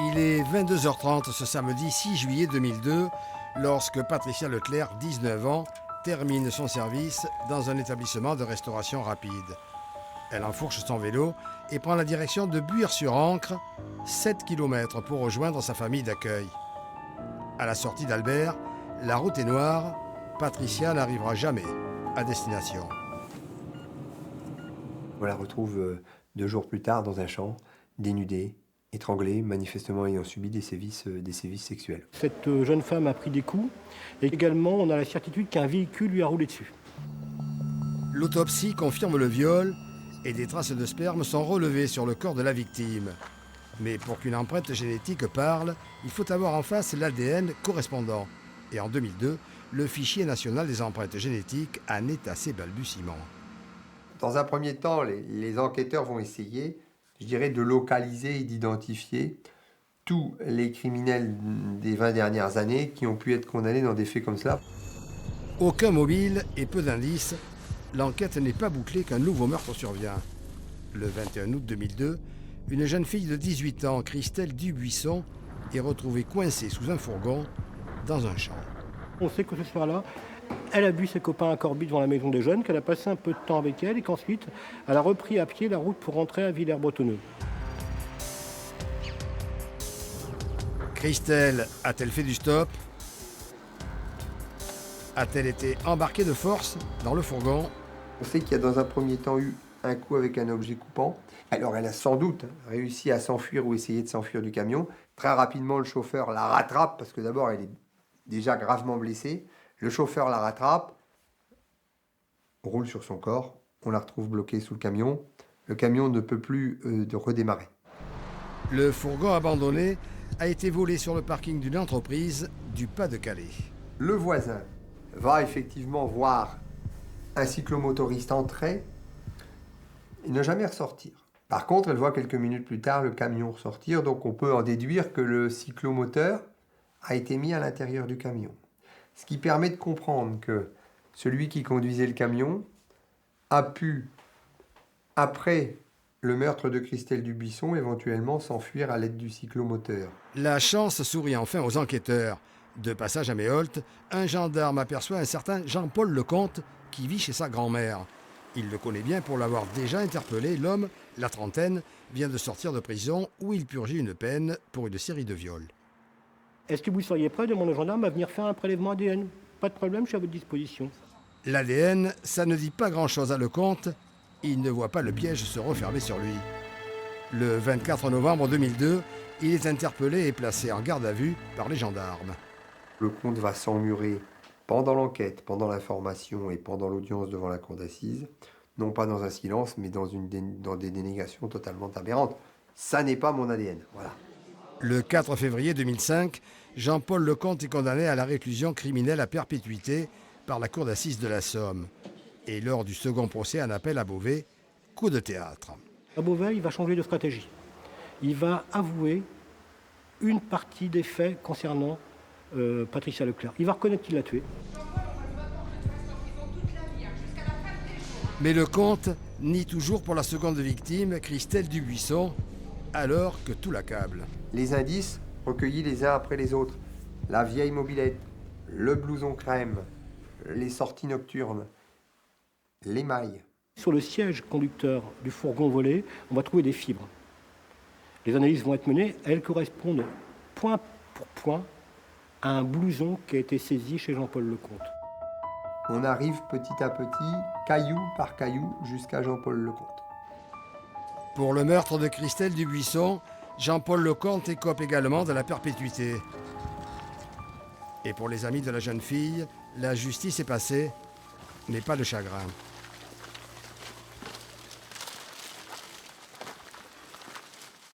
Il est 22h30 ce samedi 6 juillet 2002 lorsque Patricia Leclerc, 19 ans, termine son service dans un établissement de restauration rapide. Elle enfourche son vélo et prend la direction de Buire-sur-Ancre, 7 km pour rejoindre sa famille d'accueil. À la sortie d'Albert, la route est noire, Patricia n'arrivera jamais à destination. On la retrouve 2 jours plus tard dans un champ, dénudée, étranglée, manifestement ayant subi des sévices sexuels. Cette jeune femme a pris des coups et également on a la certitude qu'un véhicule lui a roulé dessus. L'autopsie confirme le viol et des traces de sperme sont relevées sur le corps de la victime. Mais pour qu'une empreinte génétique parle, il faut avoir en face l'ADN correspondant. Et en 2002, le fichier national des empreintes génétiques en est à ses balbutiements. Dans un premier temps, les enquêteurs vont essayer, je dirais, de localiser et d'identifier tous les criminels des 20 dernières années qui ont pu être condamnés dans des faits comme cela. Aucun mobile et peu d'indices, l'enquête n'est pas bouclée qu'un nouveau meurtre survient. Le 21 août 2002, une jeune fille de 18 ans, Christelle Dubuisson, est retrouvée coincée sous un fourgon dans un champ. On sait que ce soir-là, elle a bu ses copains à Corbie devant la maison des jeunes, qu'elle a passé un peu de temps avec elle et qu'ensuite, elle a repris à pied la route pour rentrer à Villers-Bretonneux. Christelle a-t-elle fait du stop? A-t-elle été embarquée de force dans le fourgon? On sait qu'il y a dans un premier temps eu un coup avec un objet coupant. Alors elle a sans doute réussi à s'enfuir ou essayer de s'enfuir du camion. Très rapidement, le chauffeur la rattrape parce que d'abord, elle est déjà gravement blessée. Le chauffeur la rattrape, roule sur son corps, on la retrouve bloquée sous le camion. Le camion ne peut plus redémarrer. Le fourgon abandonné a été volé sur le parking d'une entreprise du Pas-de-Calais. Le voisin va effectivement voir un cyclomotoriste entrer et ne jamais ressortir. Par contre, elle voit quelques minutes plus tard le camion ressortir, donc on peut en déduire que le cyclomoteur a été mis à l'intérieur du camion. Ce qui permet de comprendre que celui qui conduisait le camion a pu, après le meurtre de Christelle Dubuisson, éventuellement s'enfuir à l'aide du cyclomoteur. La chance sourit enfin aux enquêteurs. De passage à Méholt, un gendarme aperçoit un certain Jean-Paul Lecomte qui vit chez sa grand-mère. Il le connaît bien pour l'avoir déjà interpellé. L'homme, la trentaine, vient de sortir de prison où il purgeait une peine pour une série de viols. Est-ce que vous seriez prêt, demande le gendarme, à venir faire un prélèvement ADN? Pas de problème, je suis à votre disposition. L'ADN, ça ne dit pas grand-chose à Lecomte. Il ne voit pas le piège se refermer sur lui. Le 24 novembre 2002, il est interpellé et placé en garde à vue par les gendarmes. Lecomte va s'emmurer pendant l'enquête, pendant l'information et pendant l'audience devant la cour d'assises, non pas dans un silence, mais dans des dénégations totalement aberrantes. Ça n'est pas mon ADN, voilà. Le 4 février 2005, Jean-Paul Lecomte est condamné à la réclusion criminelle à perpétuité par la cour d'assises de la Somme. Et lors du second procès en appel à Beauvais, coup de théâtre. À Beauvais, il va changer de stratégie. Il va avouer une partie des faits concernant Patricia Leclerc. Il va reconnaître qu'il l'a tuée. Mais Lecomte nie toujours pour la seconde victime, Christelle Dubuisson, alors que tout l'accable. Les indices recueillis les uns après les autres. La vieille mobilette, le blouson crème, les sorties nocturnes, les mailles. Sur le siège conducteur du fourgon volé, on va trouver des fibres. Les analyses vont être menées, elles correspondent point pour point à un blouson qui a été saisi chez Jean-Paul Lecomte. On arrive petit à petit, caillou par caillou, jusqu'à Jean-Paul Lecomte. Pour le meurtre de Christelle Dubuisson, Jean-Paul Lecomte écope également de la perpétuité. Et pour les amis de la jeune fille, la justice est passée, mais pas de chagrin.